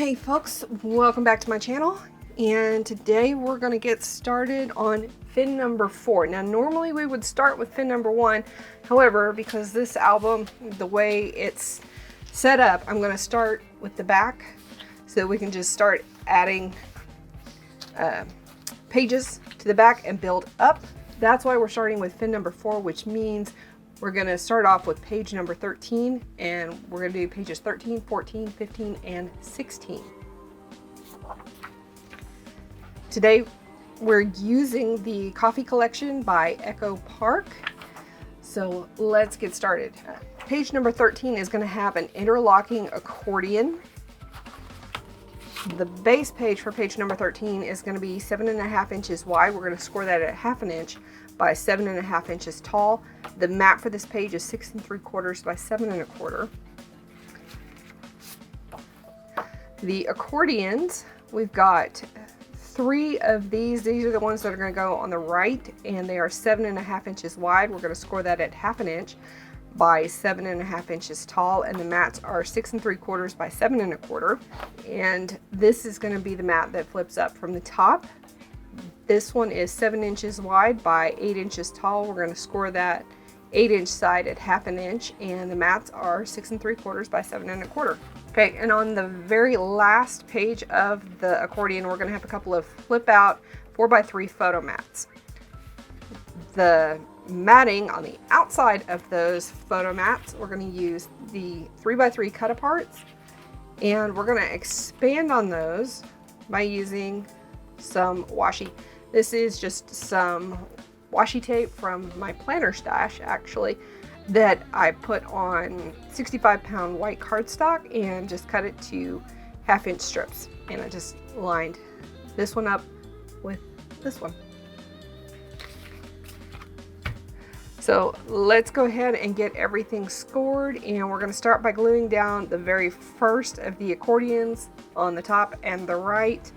Hey folks, welcome back to my channel, and today we're going to get started on fin number 4. Now normally we would start with fin number 1, however, because this album, the way it's set up, I'm going to start with the back so that we can just start adding pages to the back and build up. That's why we're starting with fin number 4, which means we're going to start off with page number 13, and we're going to do pages 13, 14, 15, and 16. Today, we're using the Coffee Collection by Echo Park. So let's get started. Page number 13 is going to have an interlocking accordion. The base page for page number 13 is going to be 7.5 inches wide. We're going to score that at 1/2 inch by 7.5 inches tall. The mat for this page is 6 3/4 by 7 1/4. The accordions, we've got 3 of these. These are the ones that are going to go on the right, and they are 7.5 inches wide. We're going to score that at 1/2 inch by 7.5 inches tall, and the mats are 6 3/4 by 7 1/4. And this is going to be the mat that flips up from the top. This one is 7 inches wide by 8 inches tall. We're going to score that 8-inch side at 1/2 inch, and the mats are 6 3/4 by 7 1/4. Okay, and on the very last page of the accordion, we're going to have a couple of flip out 4x3 photo mats. The matting on the outside of those photo mats, we're going to use the 3x3 cut aparts, and we're going to expand on those by using some washi. This is just some washi tape from my planner stash, actually, that I put on 65-pound white cardstock and just cut it to 1/2 inch strips. And I just lined this one up with this one. So let's go ahead and get everything scored, and we're going to start by gluing down the very first of the accordions on the top and the right,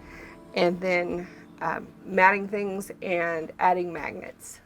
and then matting things and adding magnets.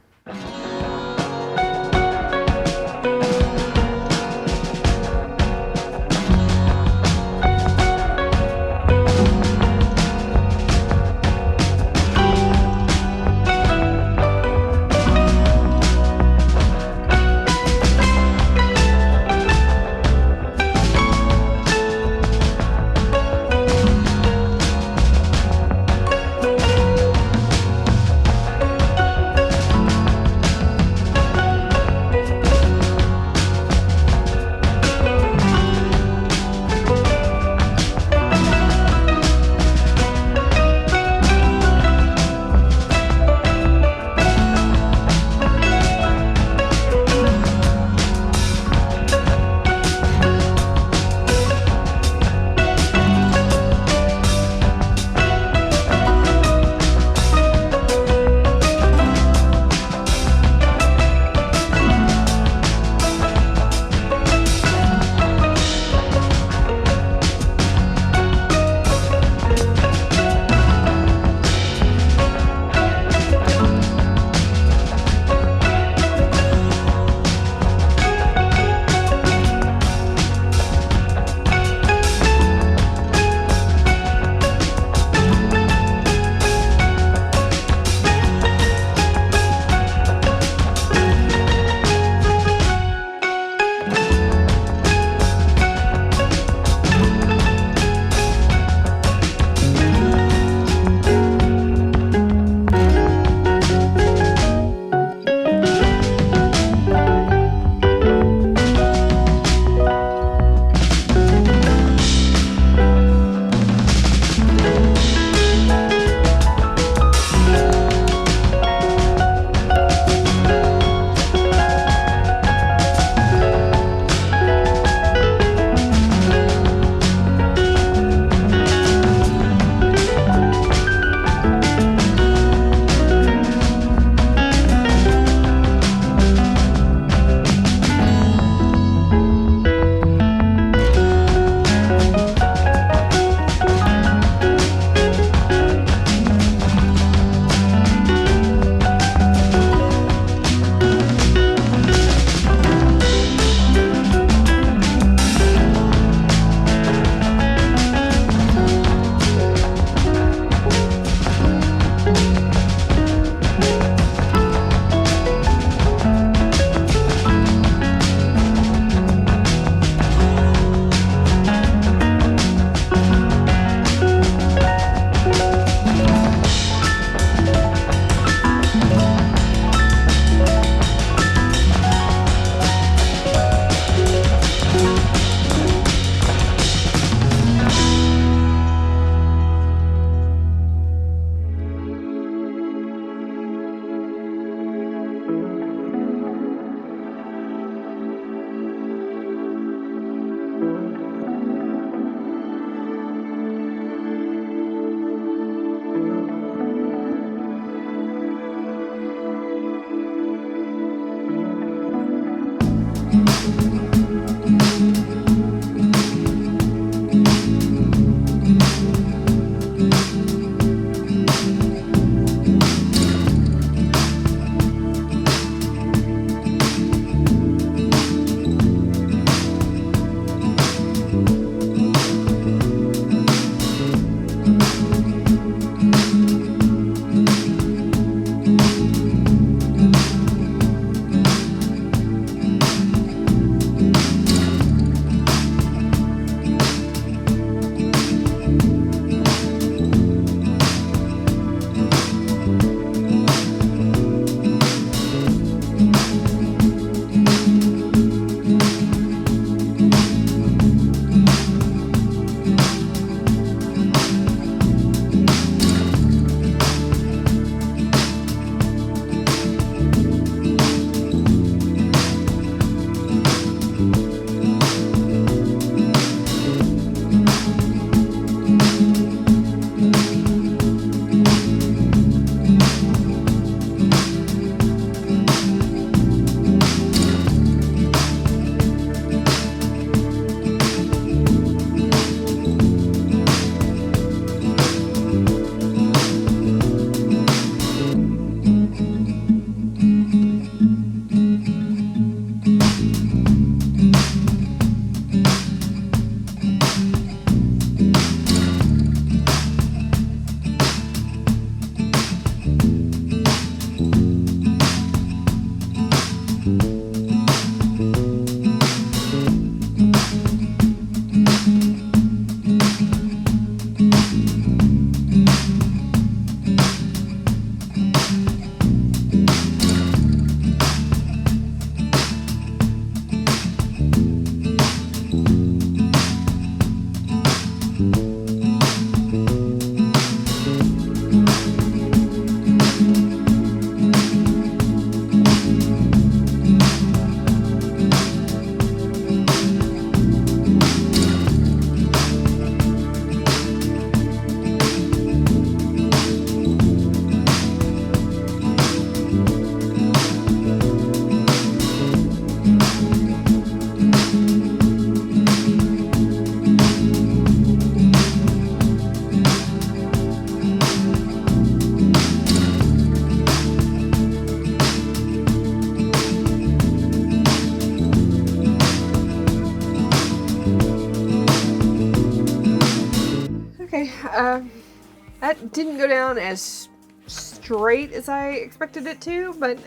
that didn't go down as straight as I expected it to, but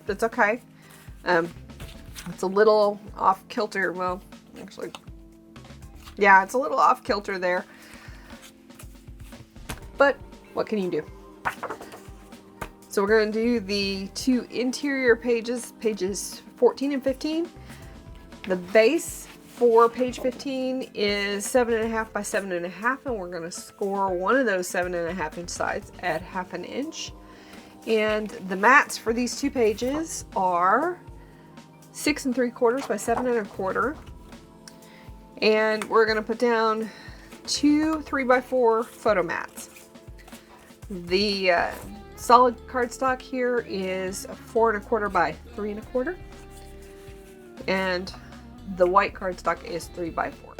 it's okay. It's a little off kilter. Well, actually, yeah, it's a little off kilter there. But what can you do? So we're going to do the two interior pages, pages 14 and 15. The base for page 15 is 7.5 by 7.5, and we're going to score one of those 7.5 inch sides at 1/2 inch. And the mats for these two pages are 6 3/4 by 7 1/4. And we're going to put down two 3x4 photo mats. The solid cardstock here is 4 1/4 by 3 1/4. And the white cardstock is 3x4.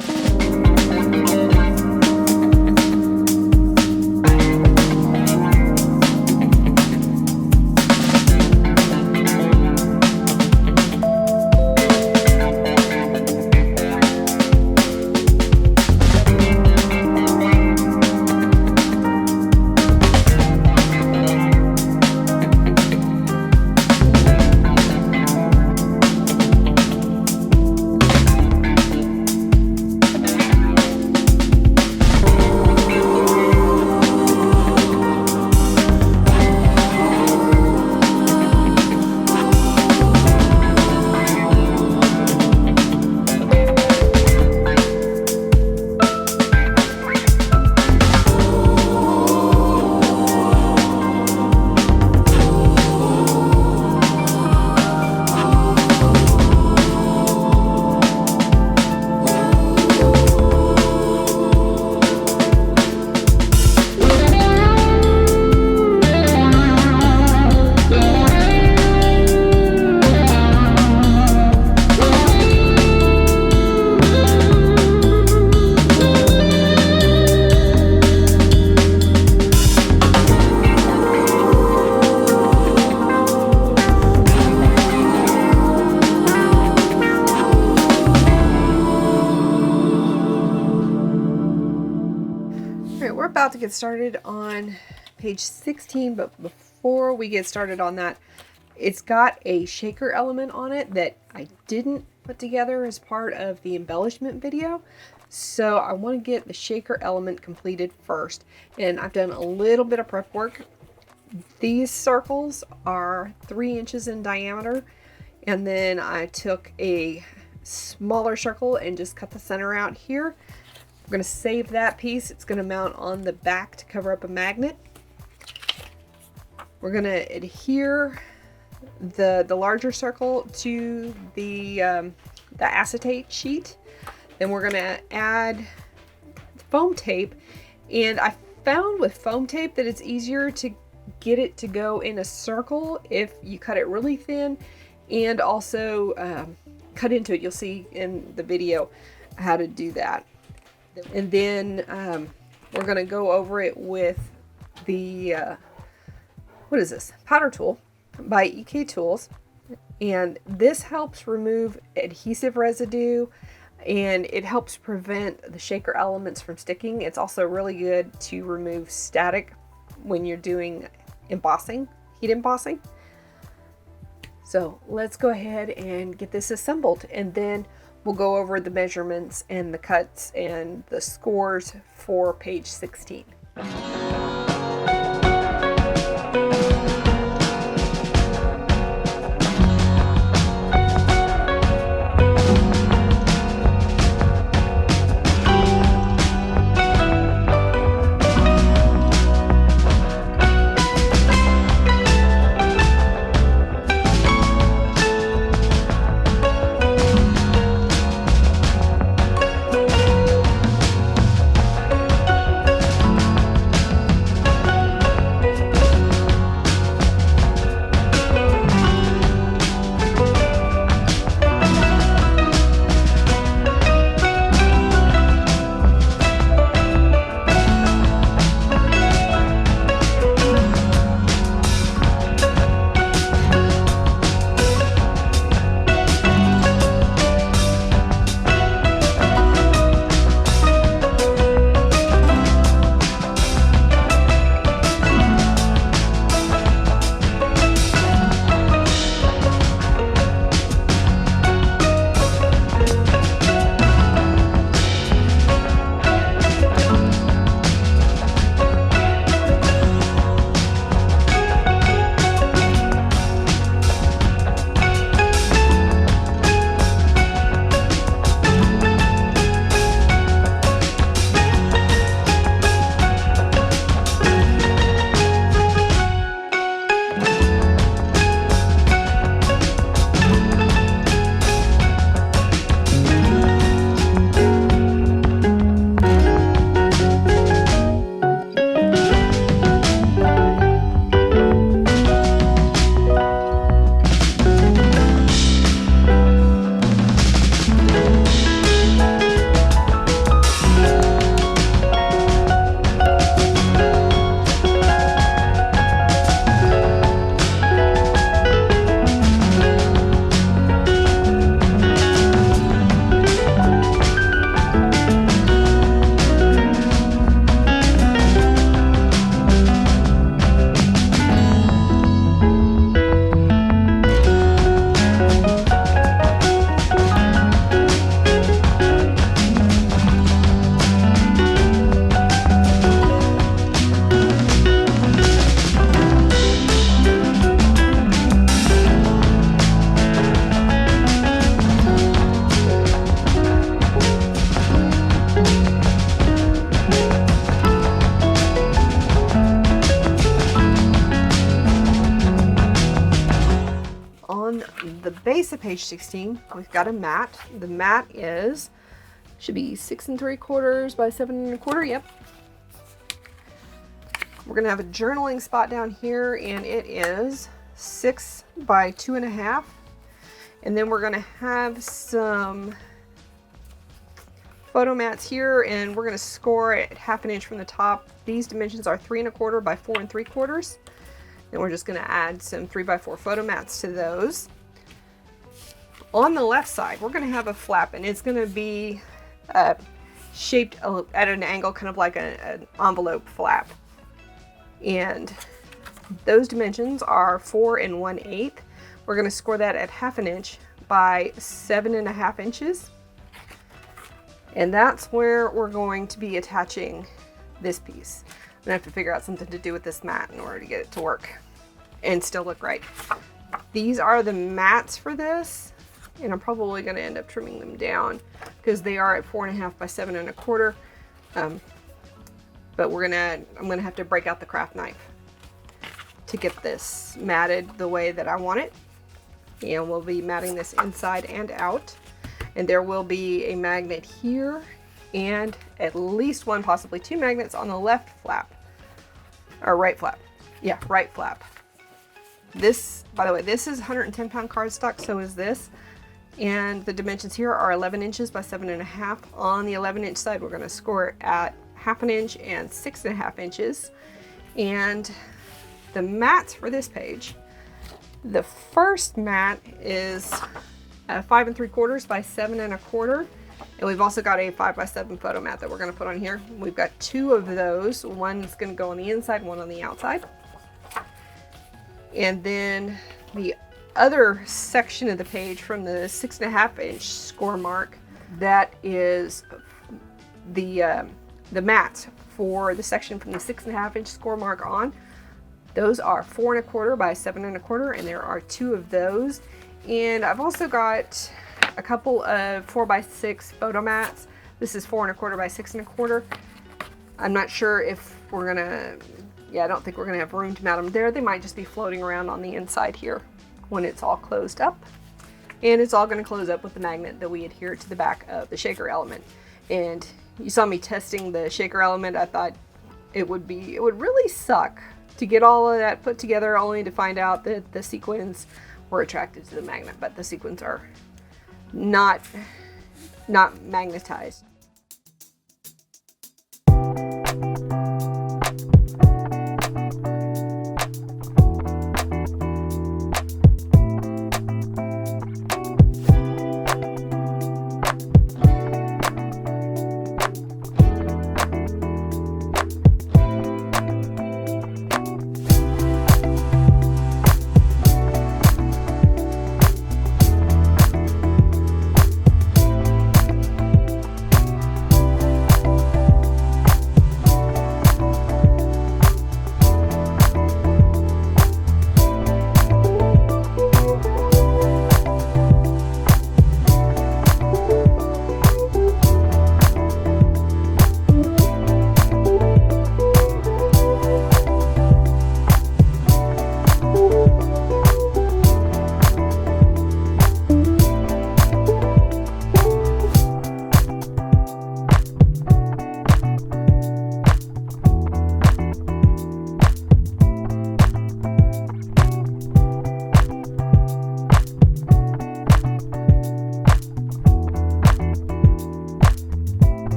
About to get started on page 16, but before we get started on that, it's got a shaker element on it that I didn't put together as part of the embellishment video, so I want to get the shaker element completed first. And I've done a little bit of prep work. These circles are 3 inches in diameter, and then I took a smaller circle and just cut the center out here. I'm going to save that piece. It's going to mount on the back to cover up a magnet. We're going to adhere the larger circle to the acetate sheet. Then we're going to add foam tape. And I found with foam tape that it's easier to get it to go in a circle if you cut it really thin, and also cut into it. You'll see in the video how to do that. And then we're going to go over it with the, what is this? Powder tool by EK Tools. And this helps remove adhesive residue, and it helps prevent the shaker elements from sticking. It's also really good to remove static when you're doing embossing, heat embossing. So let's go ahead and get this assembled, and then we'll go over the measurements and the cuts and the scores for page 16. the base of page 16, we've got a mat. The mat should be 6 3/4 by 7 1/4. Yep. We're gonna have a journaling spot down here, and it is 6 by 2 1/2. And then we're gonna have some photo mats here, and we're gonna score it 1/2 inch from the top. These dimensions are 3 1/4 by 4 3/4. And we're just gonna add some 3 by 4 photo mats to those. On the left side, we're gonna have a flap, and it's gonna be shaped at an angle, kind of like an envelope flap. And those dimensions are 4 1/8. We're going to score that at 1/2 inch by 7 1/2 inches. And that's where we're going to be attaching this piece. I'm going to have to figure out something to do with this mat in order to get it to work and still look right. These are the mats for this, and I'm probably going to end up trimming them down because they are at 4 1/2 by 7 1/4. But I'm gonna have to break out the craft knife to get this matted the way that I want it. And we'll be matting this inside and out. And there will be a magnet here and at least one, possibly 2 magnets on the left flap. Or right flap. Yeah, right flap. This, by the way, this is 110-pound cardstock, so is this. And the dimensions here are 11 inches by 7 1/2. On the 11-inch side, we're gonna score it at 1/2 inch and 6 1/2 inches. And the mats for this page, the first mat is 5 3/4 by 7 1/4. And we've also got a 5 by 7 photo mat that we're going to put on here. We've got 2 of those. One's going to go on the inside, one on the outside. And then the other section of the page from the 6 1/2 inch score mark, that is the mats for the section from the 6 1/2 inch score mark on. Those are 4 1/4 by 7 1/4, and there are 2 of those. And I've also got a couple of 4 by 6 photo mats. This is 4 1/4 by 6 1/4. I'm not sure if we're gonna, I don't think we're gonna have room to mount them there. They might just be floating around on the inside here when it's all closed up. And it's all gonna close up with the magnet that we adhere to the back of the shaker element. And you saw me testing the shaker element. I thought it would really suck to get all of that put together only to find out that the sequins were attracted to the magnet, but the sequins are not magnetized.